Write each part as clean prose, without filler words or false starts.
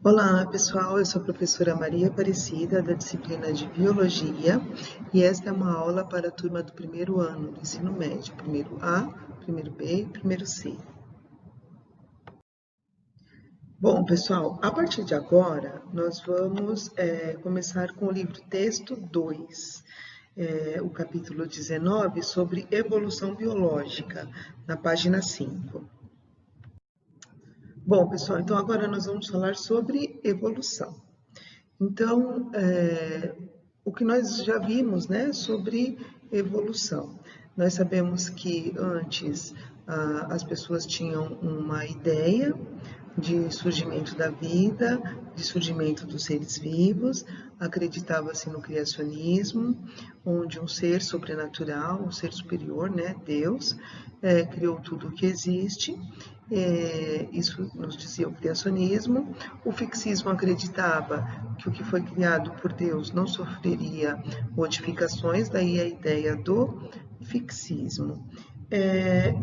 Olá, pessoal. Eu sou a professora Maria Aparecida, da disciplina de Biologia, e esta é uma aula para a turma do primeiro ano do ensino médio, primeiro A, primeiro B e primeiro C. Bom, pessoal, a partir de agora, nós vamos começar com o livro Texto 2, o capítulo 19, sobre evolução biológica, na página 5. Bom, pessoal, então agora nós vamos falar sobre evolução. Então, o que nós já vimos, né, sobre evolução. Nós sabemos que antes as pessoas tinham uma ideia de surgimento da vida, de surgimento dos seres vivos, acreditava-se no criacionismo, onde um ser sobrenatural, um ser superior, né, Deus, criou tudo o que existe. Isso nos dizia o criacionismo. O fixismo acreditava que o que foi criado por Deus não sofreria modificações, daí a ideia do fixismo.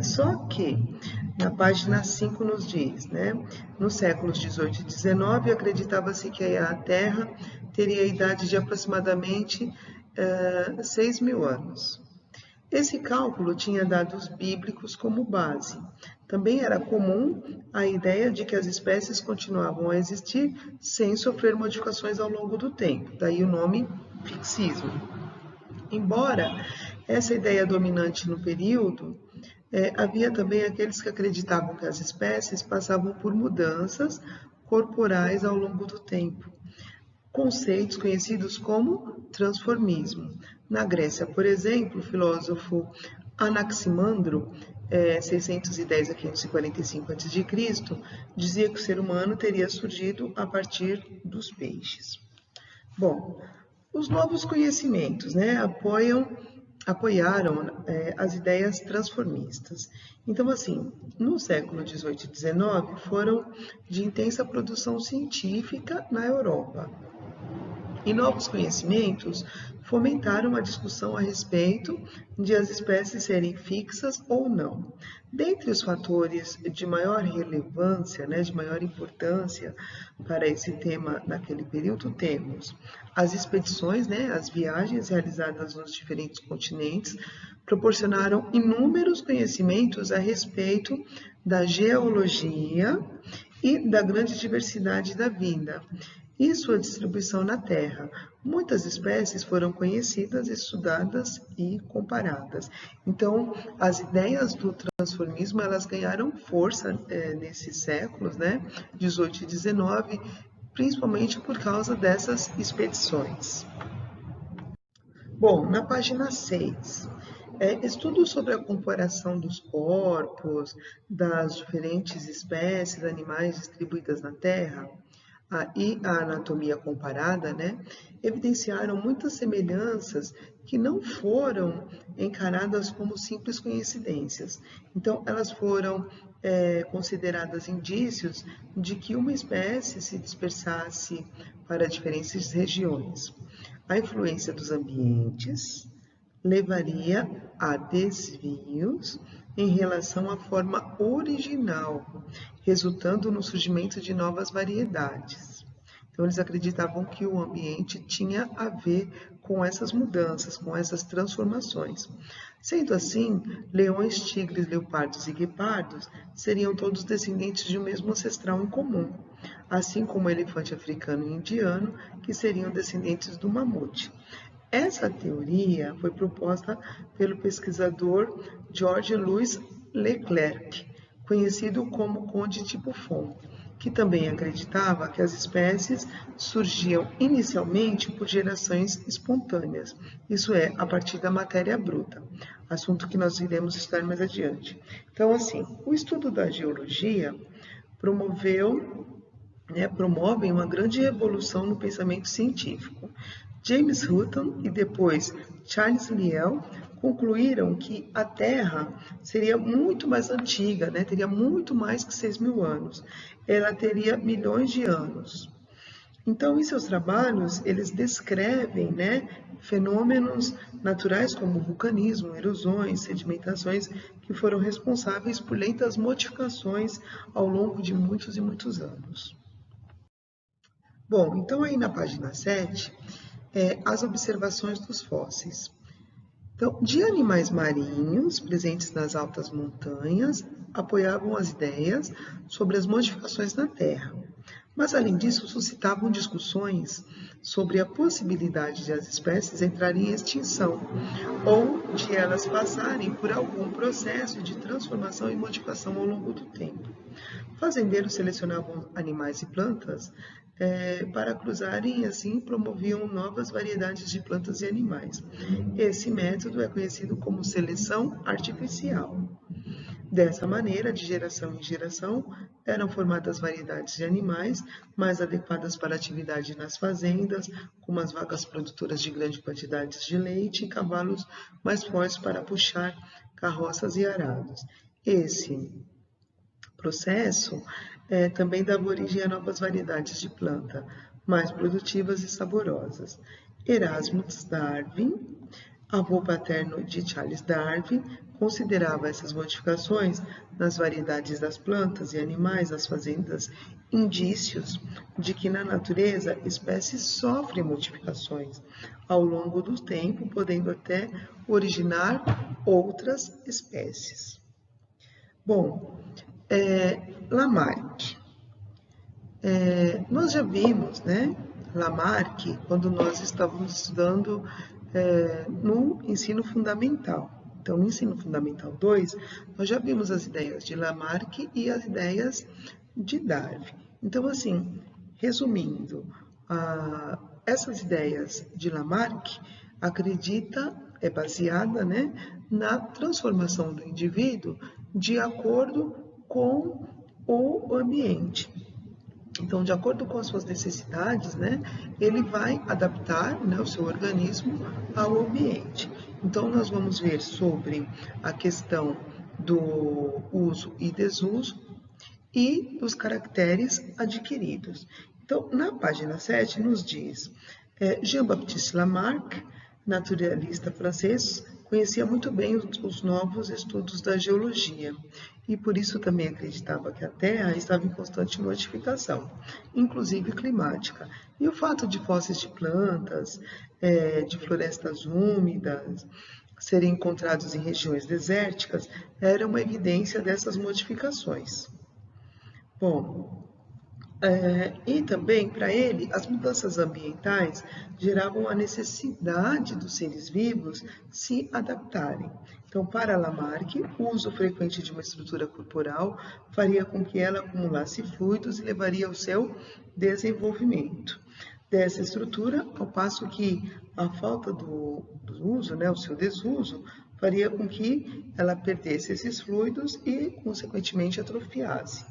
Só que na página 5 nos diz, né? Nos séculos 18 e 19 acreditava-se que a Terra teria a idade de aproximadamente 6.000 anos. Esse cálculo tinha dados bíblicos como base. Também era comum a ideia de que as espécies continuavam a existir sem sofrer modificações ao longo do tempo, daí o nome fixismo. Embora essa ideia dominante no período, havia também aqueles que acreditavam que as espécies passavam por mudanças corporais ao longo do tempo. Conceitos conhecidos como transformismo. Na Grécia, por exemplo, o filósofo Anaximandro, 610 a 545 a.C., dizia que o ser humano teria surgido a partir dos peixes. Bom, os novos conhecimentos, né, apoiaram as ideias transformistas. Então, assim, no século XVIII e XIX foram de intensa produção científica na Europa. E novos conhecimentos fomentaram a discussão a respeito de as espécies serem fixas ou não. Dentre os fatores de maior relevância, né, de maior importância para esse tema naquele período, temos as expedições, né, as viagens realizadas nos diferentes continentes, proporcionaram inúmeros conhecimentos a respeito da geologia e da grande diversidade da vida e sua distribuição na Terra. Muitas espécies foram conhecidas, estudadas e comparadas. Então, as ideias do transformismo, elas ganharam força nesses séculos, né, 18 e 19, principalmente por causa dessas expedições. Bom, na página 6, estudos sobre a comparação dos corpos das diferentes espécies animais distribuídas na Terra e a anatomia comparada, né, evidenciaram muitas semelhanças que não foram encaradas como simples coincidências. Então, elas foram consideradas indícios de que uma espécie se dispersasse para diferentes regiões. A influência dos ambientes levaria a desvios em relação à forma original, resultando no surgimento de novas variedades. Então, eles acreditavam que o ambiente tinha a ver com essas mudanças, com essas transformações. Sendo assim, leões, tigres, leopardos e guepardos seriam todos descendentes de um mesmo ancestral em comum, assim como o elefante africano e indiano, que seriam descendentes do mamute. Essa teoria foi proposta pelo pesquisador Georges Louis Leclerc, conhecido como Conde de Buffon, que também acreditava que as espécies surgiam inicialmente por gerações espontâneas, isso é, a partir da matéria bruta, assunto que nós iremos estudar mais adiante. Então, assim, o estudo da geologia promove uma grande revolução no pensamento científico. James Hutton e depois Charles Lyell concluíram que a Terra seria muito mais antiga, né? Teria muito mais que 6.000 anos. Ela teria milhões de anos. Então, em seus trabalhos, eles descrevem, né, fenômenos naturais como vulcanismo, erosões, sedimentações, que foram responsáveis por lentas modificações ao longo de muitos e muitos anos. Bom, então aí na página 7, as observações dos fósseis. Então, de animais marinhos presentes nas altas montanhas, apoiavam as ideias sobre as modificações na Terra. Mas, além disso, suscitavam discussões sobre a possibilidade de as espécies entrarem em extinção ou de elas passarem por algum processo de transformação e modificação ao longo do tempo. Fazendeiros selecionavam animais e plantas para cruzarem e assim promoviam novas variedades de plantas e animais. Esse método é conhecido como seleção artificial. Dessa maneira, de geração em geração, eram formadas variedades de animais mais adequadas para a atividade nas fazendas, como as vacas produtoras de grandes quantidades de leite e cavalos mais fortes para puxar carroças e arados. Esse processo também dava origem a novas variedades de planta, mais produtivas e saborosas. Erasmus Darwin, avô paterno de Charles Darwin, considerava essas modificações nas variedades das plantas e animais das fazendas indícios de que na natureza espécies sofrem modificações ao longo do tempo, podendo até originar outras espécies. Bom, Lamarck. Nós já vimos, né, Lamarck quando nós estávamos estudando no ensino fundamental. Então, no ensino fundamental 2, nós já vimos as ideias de Lamarck e as ideias de Darwin. Então, assim, resumindo, essas ideias de Lamarck é baseada, né, na transformação do indivíduo de acordo com o ambiente. Então, de acordo com as suas necessidades, né, ele vai adaptar, né, o seu organismo ao ambiente. Então, nós vamos ver sobre a questão do uso e desuso e dos caracteres adquiridos. Então, na página 7, nos diz: Jean-Baptiste Lamarck, naturalista francês, conhecia muito bem os novos estudos da geologia e por isso também acreditava que a Terra estava em constante modificação, inclusive climática. E o fato de fósseis de plantas, de florestas úmidas, serem encontrados em regiões desérticas, era uma evidência dessas modificações. Bom, e também, para ele, as mudanças ambientais geravam a necessidade dos seres vivos se adaptarem. Então, para Lamarck, o uso frequente de uma estrutura corporal faria com que ela acumulasse fluidos e levaria ao seu desenvolvimento dessa estrutura, ao passo que a falta do uso, né, o seu desuso, faria com que ela perdesse esses fluidos e, consequentemente, atrofiasse.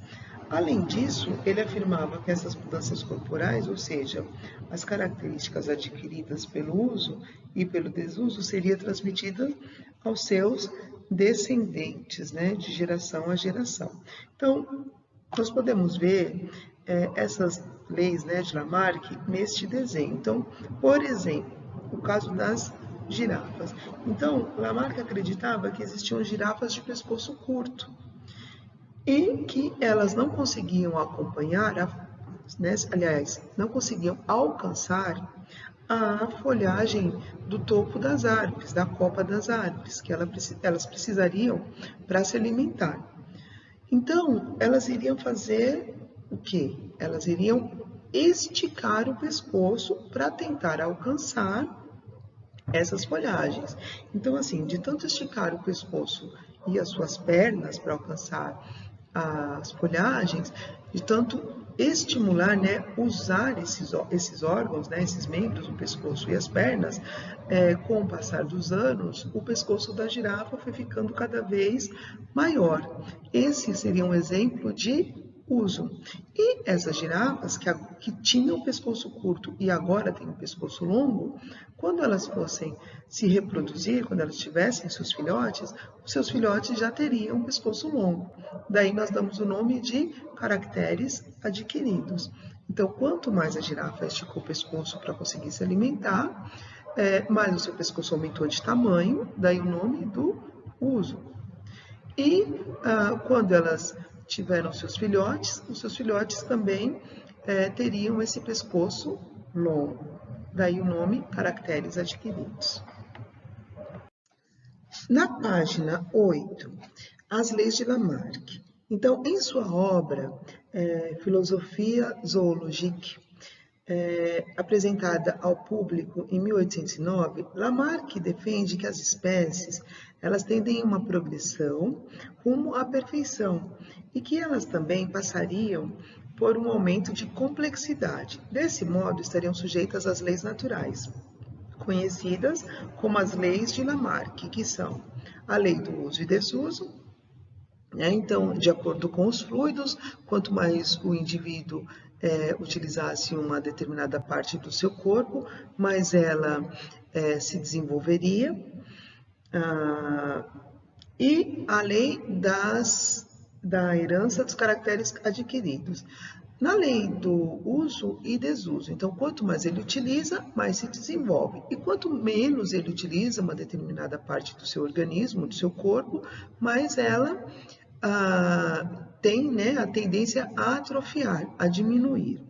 Além disso, ele afirmava que essas mudanças corporais, ou seja, as características adquiridas pelo uso e pelo desuso, seriam transmitidas aos seus descendentes, né, de geração a geração. Então, nós podemos ver essas leis, né, de Lamarck neste desenho. Então, por exemplo, o caso das girafas. Então, Lamarck acreditava que existiam girafas de pescoço curto, e que elas não conseguiam acompanhar, não conseguiam alcançar a folhagem do topo das árvores, da copa das árvores, que elas precisariam para se alimentar. Então, elas iriam fazer o quê? Elas iriam esticar o pescoço para tentar alcançar essas folhagens. Então, assim, de tanto esticar o pescoço e as suas pernas para alcançar as folhagens, de tanto estimular, né, usar esses órgãos, né, esses membros, o pescoço e as pernas, com o passar dos anos, o pescoço da girafa foi ficando cada vez maior. Esse seria um exemplo de uso. E essas girafas que tinham o pescoço curto e agora têm o pescoço longo, quando elas fossem se reproduzir, quando elas tivessem seus filhotes, os seus filhotes já teriam um pescoço longo. Daí nós damos o nome de caracteres adquiridos. Então, quanto mais a girafa esticou o pescoço para conseguir se alimentar, mais o seu pescoço aumentou de tamanho, daí o nome do uso. E quando elas tiveram seus filhotes, os seus filhotes também teriam esse pescoço longo. Daí o nome caracteres adquiridos. Na página 8, as leis de Lamarck. Então, em sua obra, Philosophia zoologique, apresentada ao público em 1809, Lamarck defende que as espécies elas tendem uma progressão rumo à perfeição e que elas também passariam por um aumento de complexidade. Desse modo, estariam sujeitas às leis naturais, conhecidas como as leis de Lamarck, que são a lei do uso e desuso. Então, de acordo com os fluidos, quanto mais o indivíduo utilizasse uma determinada parte do seu corpo, mais ela se desenvolveria. E a lei da herança dos caracteres adquiridos. Na lei do uso e desuso, então, quanto mais ele utiliza, mais se desenvolve. E quanto menos ele utiliza uma determinada parte do seu organismo, do seu corpo, mais ela tem, né, a tendência a atrofiar, a diminuir.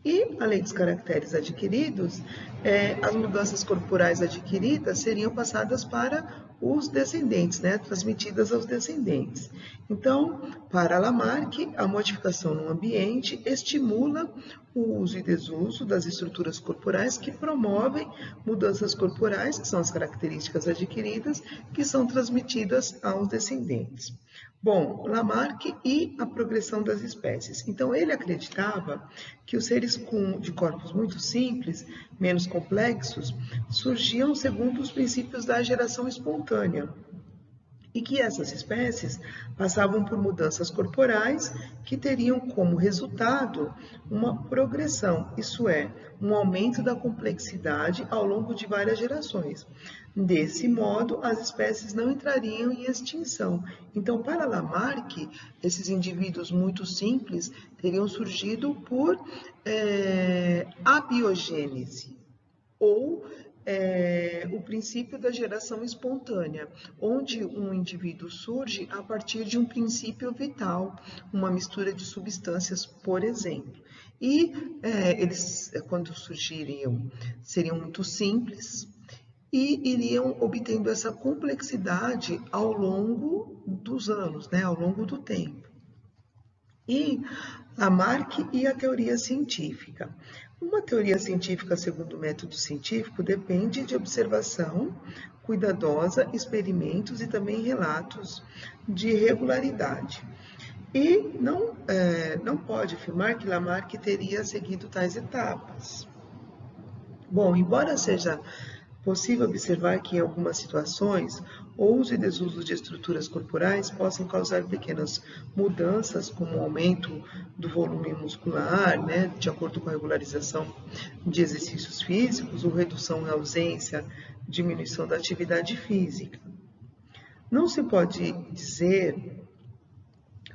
E, além dos caracteres adquiridos, as mudanças corporais adquiridas seriam passadas para os descendentes, né, transmitidas aos descendentes. Então, para Lamarck, a modificação no ambiente estimula o uso e desuso das estruturas corporais que promovem mudanças corporais, que são as características adquiridas, que são transmitidas aos descendentes. Bom, Lamarck e a progressão das espécies. Então, ele acreditava que os seres de corpos muito simples, menos complexos, surgiam segundo os princípios da geração espontânea e que essas espécies passavam por mudanças corporais que teriam como resultado uma progressão, isso é, um aumento da complexidade ao longo de várias gerações. Desse modo, as espécies não entrariam em extinção. Então, para Lamarck, esses indivíduos muito simples teriam surgido por abiogênese, ou o princípio da geração espontânea, onde um indivíduo surge a partir de um princípio vital, uma mistura de substâncias, por exemplo. E eles, quando surgiriam, seriam muito simples e iriam obtendo essa complexidade ao longo dos anos, né, ao longo do tempo. E Lamarck e a teoria científica. Uma teoria científica, segundo o método científico, depende de observação cuidadosa, experimentos e também relatos de regularidade. E não pode afirmar que Lamarck teria seguido tais etapas. Bom, embora seja possível observar que em algumas situações o uso e desuso de estruturas corporais possam causar pequenas mudanças, como o aumento do volume muscular, né, de acordo com a regularização de exercícios físicos, ou redução e ausência, diminuição da atividade física. Não se pode dizer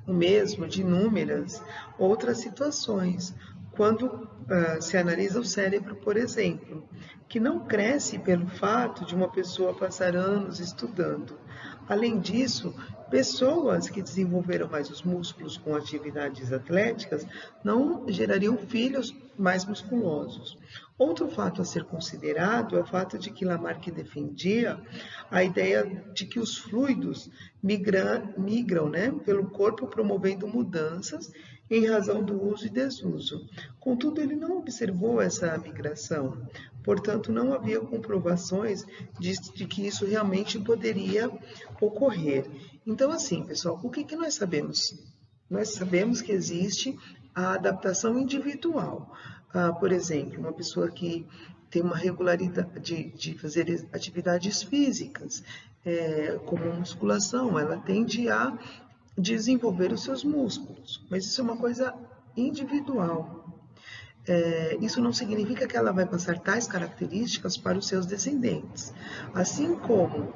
o mesmo de inúmeras outras situações, quando se analisa o cérebro, por exemplo, que não cresce pelo fato de uma pessoa passar anos estudando. Além disso, pessoas que desenvolveram mais os músculos com atividades atléticas não gerariam filhos mais musculosos. Outro fato a ser considerado é o fato de que Lamarck defendia a ideia de que os fluidos migram, né, pelo corpo, promovendo mudanças em razão do uso e desuso. Contudo, ele não observou essa migração, portanto, não havia comprovações de que isso realmente poderia ocorrer. Então, assim, pessoal, o que nós sabemos? Nós sabemos que existe a adaptação individual. Por exemplo, uma pessoa que tem uma regularidade de fazer atividades físicas, como musculação, ela tende a desenvolver os seus músculos, mas isso é uma coisa individual. Isso não significa que ela vai passar tais características para os seus descendentes. Assim como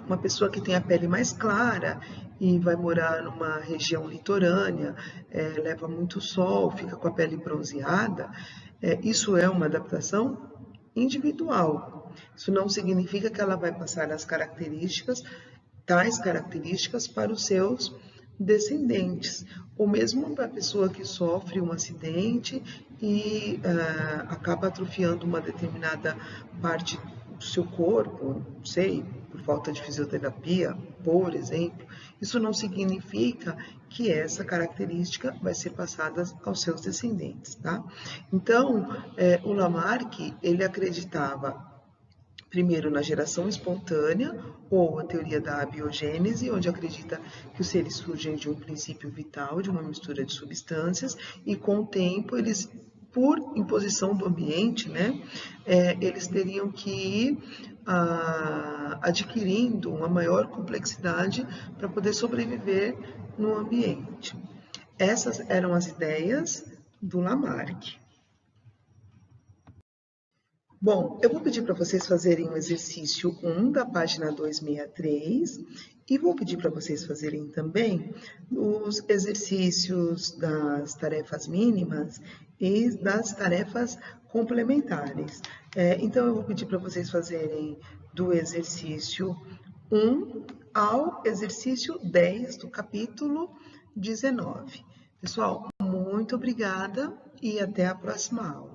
uma pessoa que tem a pele mais clara e vai morar numa região litorânea, leva muito sol, fica com a pele bronzeada, isso é uma adaptação individual. Isso não significa que ela vai passar tais características para os seus descendentes, ou mesmo para a pessoa que sofre um acidente e acaba atrofiando uma determinada parte do seu corpo, não sei, por falta de fisioterapia, por exemplo, isso não significa que essa característica vai ser passada aos seus descendentes, tá? Então, o Lamarck, ele acreditava primeiro na geração espontânea, ou a teoria da abiogênese, onde acredita que os seres surgem de um princípio vital, de uma mistura de substâncias, e com o tempo eles, por imposição do ambiente, né, eles teriam que ir adquirindo uma maior complexidade para poder sobreviver no ambiente. Essas eram as ideias do Lamarck. Bom, eu vou pedir para vocês fazerem o exercício 1 da página 263 e vou pedir para vocês fazerem também os exercícios das tarefas mínimas e das tarefas complementares. Então, eu vou pedir para vocês fazerem do exercício 1 ao exercício 10 do capítulo 19. Pessoal, muito obrigada e até a próxima aula.